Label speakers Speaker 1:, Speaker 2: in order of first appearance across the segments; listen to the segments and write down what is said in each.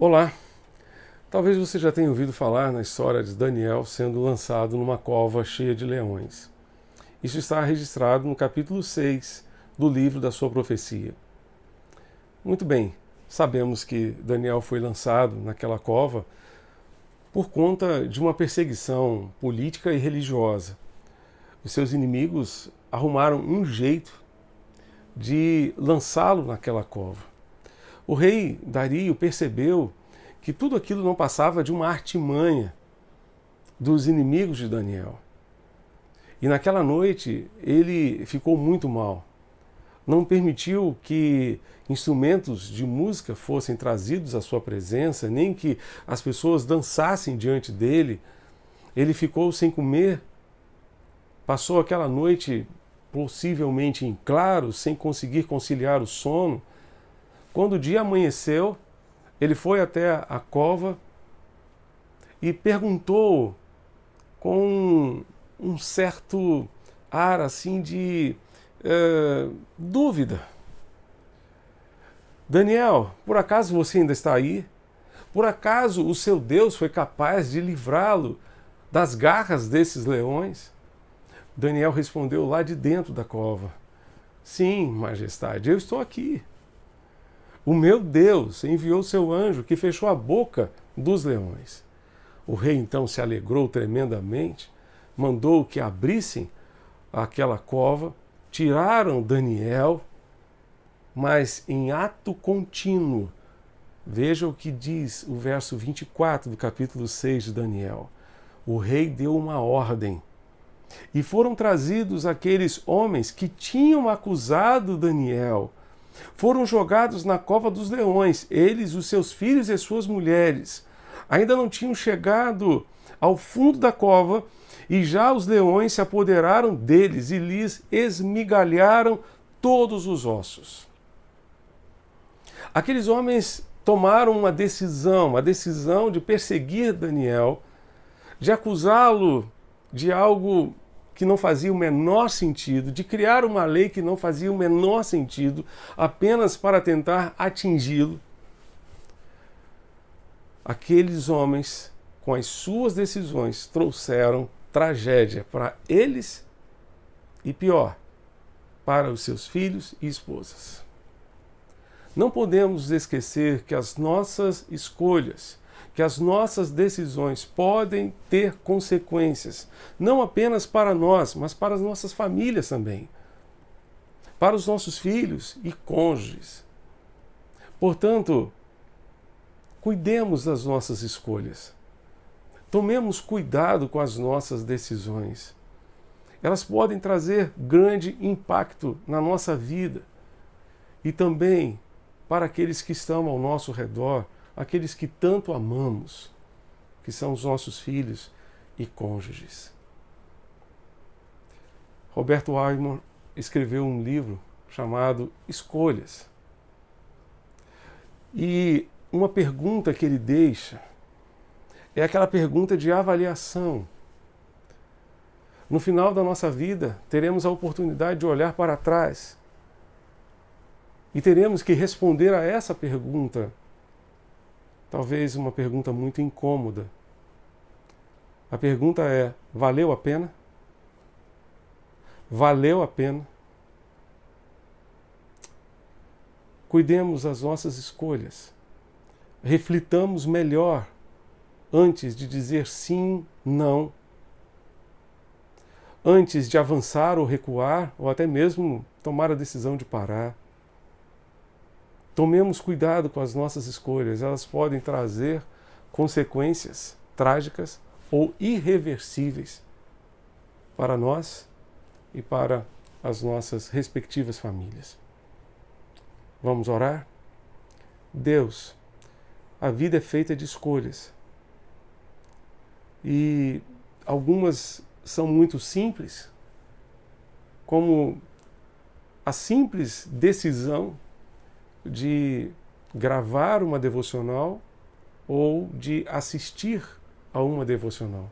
Speaker 1: Olá! Talvez você já tenha ouvido falar na história de Daniel sendo lançado numa cova cheia de leões. Isso está registrado no capítulo 6 do livro da sua profecia. Muito bem, sabemos que Daniel foi lançado naquela cova por conta de uma perseguição política e religiosa. Os seus inimigos arrumaram um jeito de lançá-lo naquela cova. O rei Dario percebeu que tudo aquilo não passava de uma artimanha dos inimigos de Daniel. E naquela noite ele ficou muito mal. Não permitiu que instrumentos de música fossem trazidos à sua presença, nem que as pessoas dançassem diante dele. Ele ficou sem comer, passou aquela noite possivelmente em claro, sem conseguir conciliar o sono. Quando o dia amanheceu, ele foi até a cova e perguntou com um certo ar assim de dúvida: Daniel, por acaso você ainda está aí? Por acaso o seu Deus foi capaz de livrá-lo das garras desses leões? Daniel respondeu lá de dentro da cova: Sim, majestade, eu estou aqui. O meu Deus enviou seu anjo que fechou a boca dos leões. O rei então se alegrou tremendamente, mandou que abrissem aquela cova, tiraram Daniel, mas em ato contínuo. Veja o que diz o verso 24 do capítulo 6 de Daniel. O rei deu uma ordem. E foram trazidos aqueles homens que tinham acusado Daniel. Foram jogados na cova dos leões, eles, os seus filhos e as suas mulheres. Ainda não tinham chegado ao fundo da cova e já os leões se apoderaram deles e lhes esmigalharam todos os ossos. Aqueles homens tomaram uma decisão de perseguir Daniel, de acusá-lo de algo que não fazia o menor sentido, de criar uma lei que não fazia o menor sentido, apenas para tentar atingi-lo. Aqueles homens, com as suas decisões, trouxeram tragédia para eles e, pior, para os seus filhos e esposas. Não podemos esquecer que as nossas escolhas, que as nossas decisões podem ter consequências, não apenas para nós, mas para as nossas famílias também, para os nossos filhos e cônjuges. Portanto, cuidemos das nossas escolhas. Tomemos cuidado com as nossas decisões. Elas podem trazer grande impacto na nossa vida e também para aqueles que estão ao nosso redor, aqueles que tanto amamos, que são os nossos filhos e cônjuges. Roberto Aymor escreveu um livro chamado Escolhas. E uma pergunta que ele deixa é aquela pergunta de avaliação. No final da nossa vida, teremos a oportunidade de olhar para trás e teremos que responder a essa pergunta. Talvez uma pergunta muito incômoda. A pergunta é: valeu a pena? Valeu a pena? Cuidemos das nossas escolhas. Reflitamos melhor antes de dizer sim, não. Antes de avançar ou recuar, ou até mesmo tomar a decisão de parar. Tomemos cuidado com as nossas escolhas, elas podem trazer consequências trágicas ou irreversíveis para nós e para as nossas respectivas famílias. Vamos orar? Deus, a vida é feita de escolhas. E algumas são muito simples, como a simples decisão de gravar uma devocional ou de assistir a uma devocional.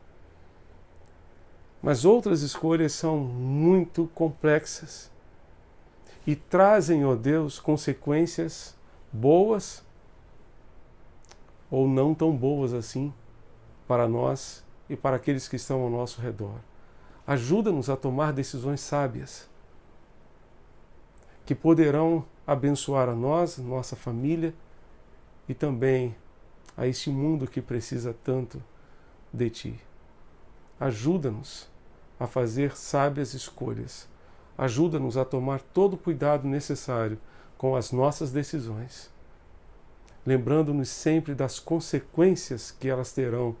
Speaker 1: Mas outras escolhas são muito complexas e trazem, ó Deus, consequências boas ou não tão boas assim para nós e para aqueles que estão ao nosso redor. Ajuda-nos a tomar decisões sábias, que poderão abençoar a nós, nossa família e também a este mundo que precisa tanto de Ti. Ajuda-nos a fazer sábias escolhas. Ajuda-nos a tomar todo o cuidado necessário com as nossas decisões, lembrando-nos sempre das consequências que elas terão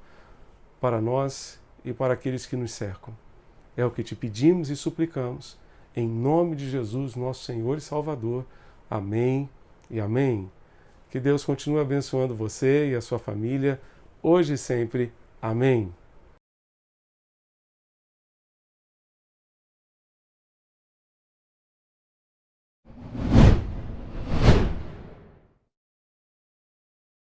Speaker 1: para nós e para aqueles que nos cercam. É o que te pedimos e suplicamos, em nome de Jesus, nosso Senhor e Salvador. Amém e amém. Que Deus continue abençoando você e a sua família, hoje e sempre. Amém.